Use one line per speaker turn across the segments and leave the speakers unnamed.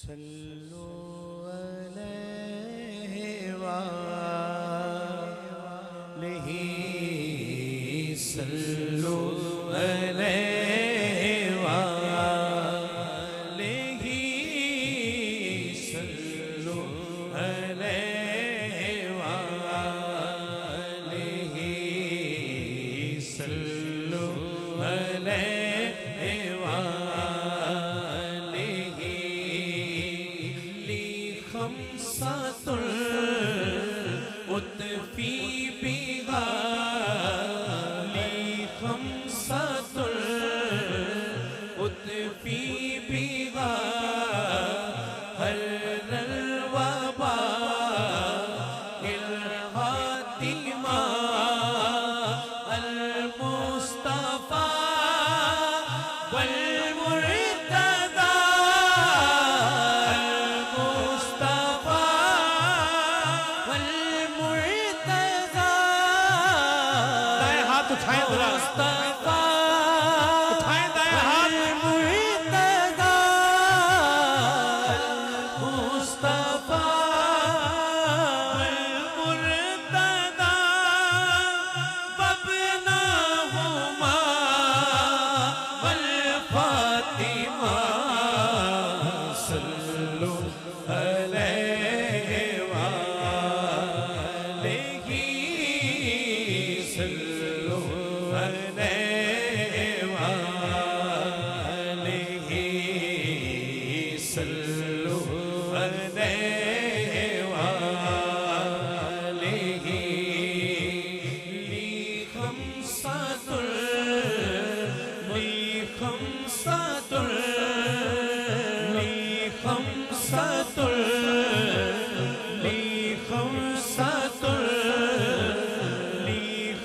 صلوا علیہ وآلہ صلوا علیہ وآلہ صلوا علیہ وآلہ صلوا علیہ وآلہ خمسۃ الأطفی بہا خمسۃ الأطفی بہا حر الوباء الخاتمہ المصطفیٰ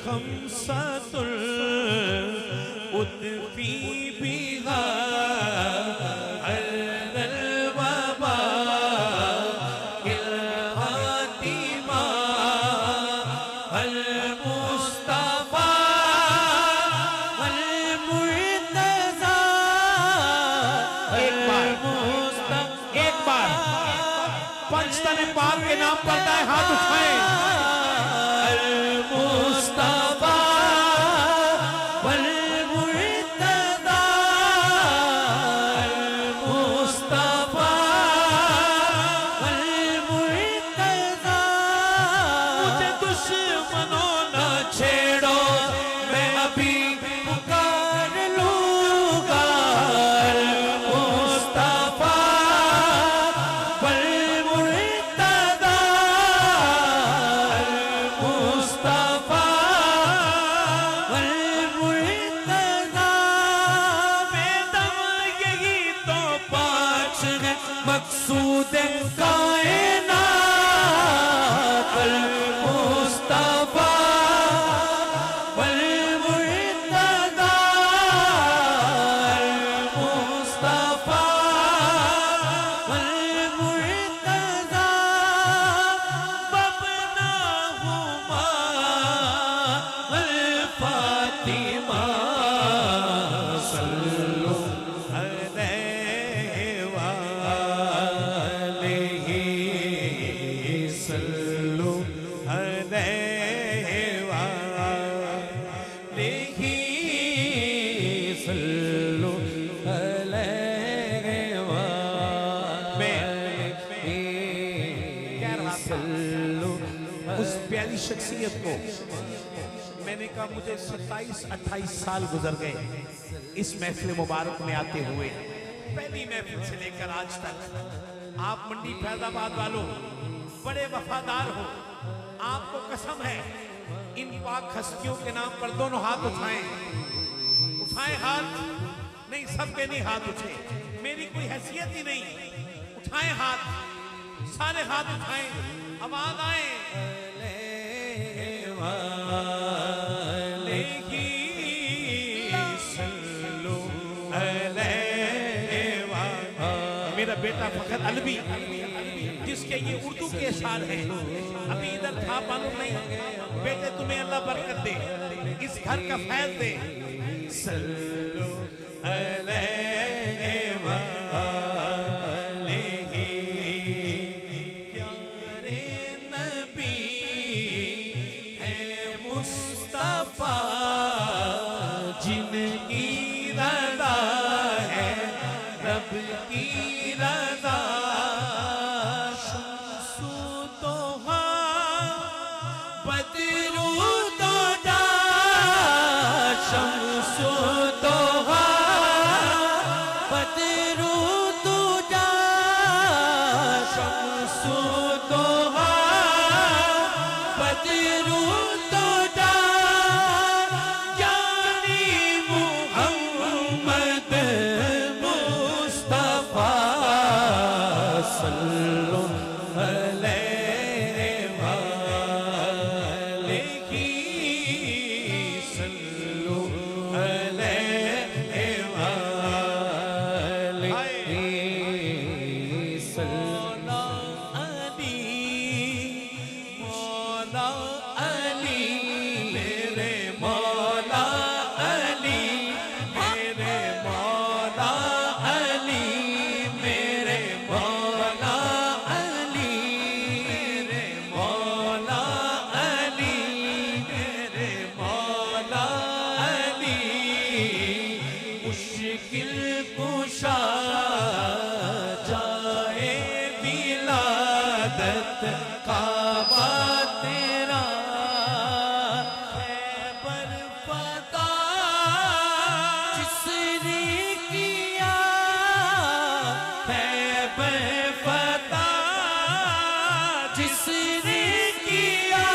خمسۃ الأطفی بہا حر الوباء الخاتمہ المصطفیٰ والمرتضیٰ ایک بار پنجتن پاک کے نام پر دائیں ہاتھ اٹھائیں المصطفیٰ مقصود کائنات المصطفیٰ والمرتضیٰ المصطفیٰ والمرتضیٰ وابنہما الفاطمہ صلو اس پیاری شخصیت کو میں نے کہا مجھے 27-28 سال گزر گئے اس محفل مبارک میں آتے ہوئے پہلی محفل سے لے کر آج تک آپ منڈی فیض آباد والوں بڑے وفادار ہو آپ کو قسم ہے ان پاک ہستیوں کے نام پر دونوں ہاتھ اٹھائیں ہاتھ نہیں سب کے نہیں ہاتھ اٹھے میری کوئی حیثیت ہی نہیں اٹھائیں ہاتھ سارے ہاتھ اٹھائیں آواز آئیں میرا بیٹا فخر علوی جس کے یہ اردو کے اشعار ہیں ابھی ادھر تھا معلوم نہیں بیٹے تمہیں اللہ برکت دے اس گھر کا فیض دے صلو علیہ وآلہ مولا علی مولا علی میرے مولا علی میرے مولا علی میرے مولا علی میرے مولا علی میرے مولا علی مشکل کشا جائے ولادت کعبہ تیرا خیبر فتح جس نے کیا خیبر فتح جس نے کیا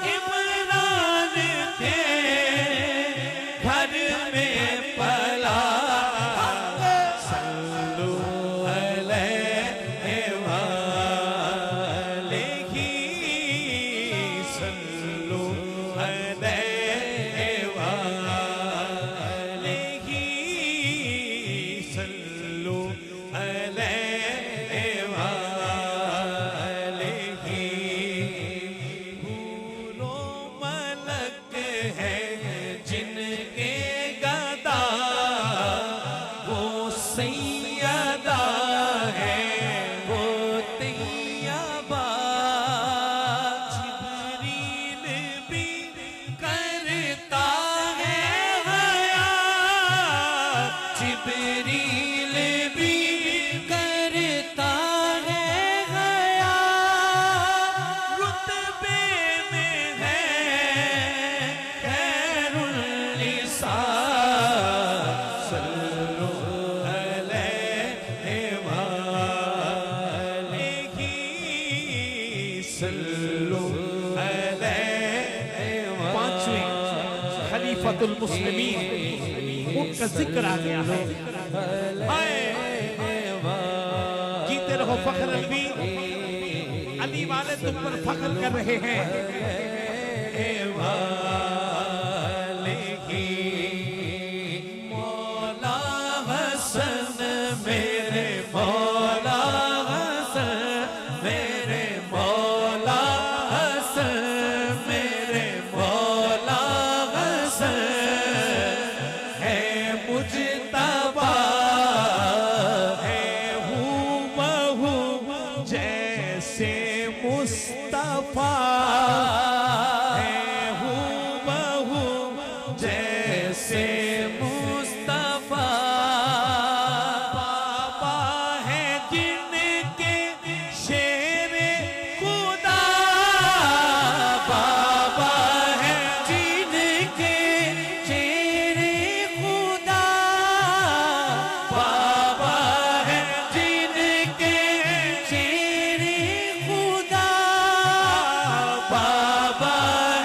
عمران کے گھر میں پلا صلو علیہ وآلہ صلو علیہ وآلہ صلو علیہ وآلہ حور و ملک ہے جن کے گدا وہ سیدہ ہے وہ طیبہ جبریل بھی کرتا ہے حیا جبریل بھی کرتا ہے حیا رتبے میں ہے خیر النساء صلو علیہ وآلہ صلو علیہ وآلہ پانچویں خلیفۃ المسلمین ان کا ذکر آ گیا ہے جیتے رہو فخر الوی علی والے تم پر فخر کر رہے ہیں مولا حسن میرے مولا حسن میرے مولا حسن میرے مولا حسن ہے مجتبی ہے ہو بہو جیسے مصطفیٰ ہے ہو بہو جیسے مصطفیٰ بابا ہے جن کے شیر خدا بابا ہے جن کے شیر خدا بابا ہے جن کے شیر خدا بابا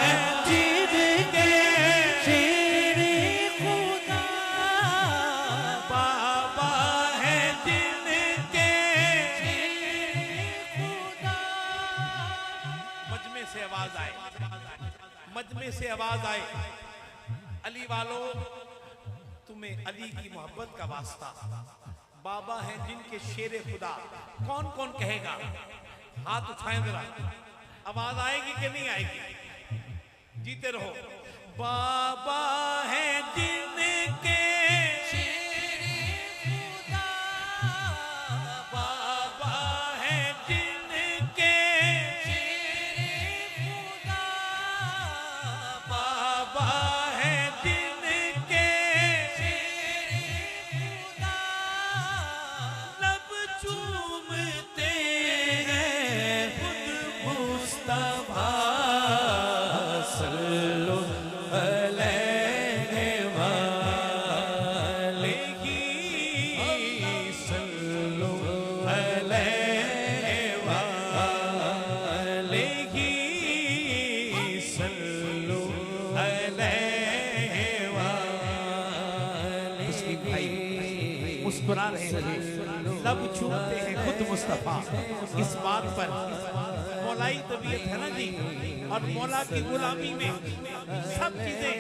ہے جن کے شیر خدا بابا ہے جن کے شیر خدا مجمع سے آواز آئے مجمع سے آواز آئے علی والو تمہیں علی کی محبت کا واسطہ بابا ہیں جن کے شیر خدا کون کون کہے گا ہاتھ اٹھائیں ذرا آواز آئے گی کہ نہیں آئے گی جیتے رہو بابا ہیں جن کے شیر خدا بابا ہیں جن کے شیر خدا بابا ہیں جن کے شیر خدا لب چومتے ہیں خود مصطفیٰ صلو علیہ وآلہ صلو علیہ وآلہ صلو علیہ وآلہ مسلم بھائی مسکرا رہے ہیں لب چھوٹتے ہیں خود مصطفیٰ اس بات پر مولائی طبیعت ہے نا جی اور مولا کی غلامی میں سب چیزیں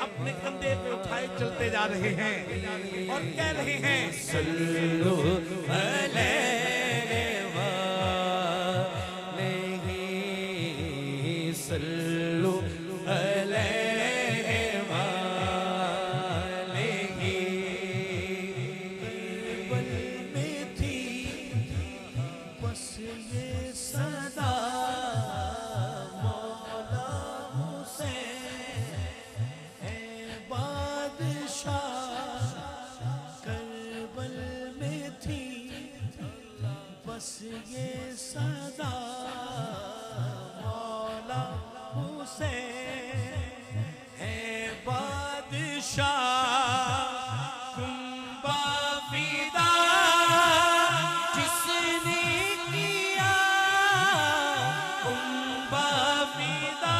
اپنے کندھے پہ اٹھائے چلتے جا رہے ہیں اور کہہ رہے ہیں صلو علیہ بس یہ صدا مولا حسین ہے بادشاہ تم بافیدہ جس نے کیا تم بافیدہ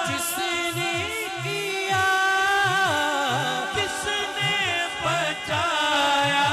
جس نے کیا کس نے بچایا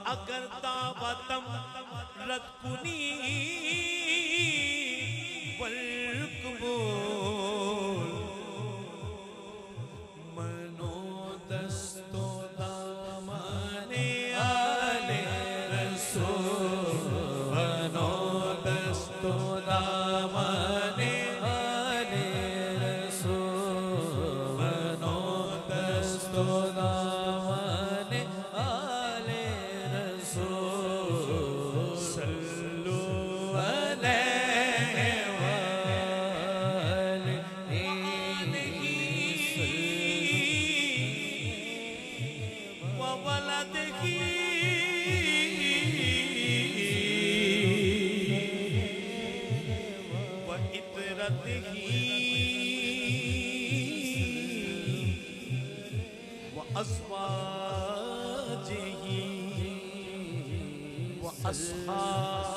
اگر دعوتم رد کنی والقبول منو دستو دامان آل رسول منو دستو دامان آل رسول منو دستو دامان آل رسول صلو علیہ وولدہ وعطرتہ وازواجہ واصحابہ